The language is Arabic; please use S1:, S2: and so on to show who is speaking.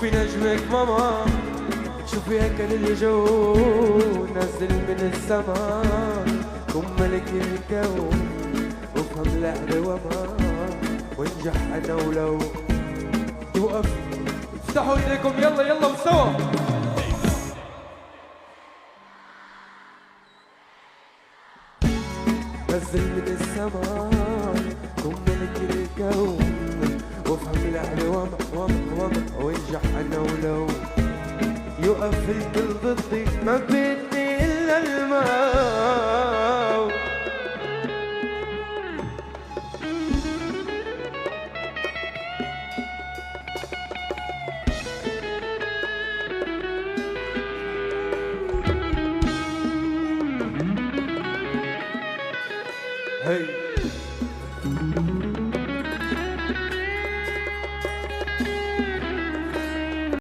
S1: شوفي نجمك ماما، شوفي هيكل الجو نازل من السما، كن ملك الكون وافهم لعبة وما، وانجح انا ولو يوقف. افتحوا ايديكم يلا يلا وسوا. نزل من السما كن ملك الكون وافهم لعبة وما وانجح انا ولو يوقف الكل ضدي، ما بدي الا الموت. هي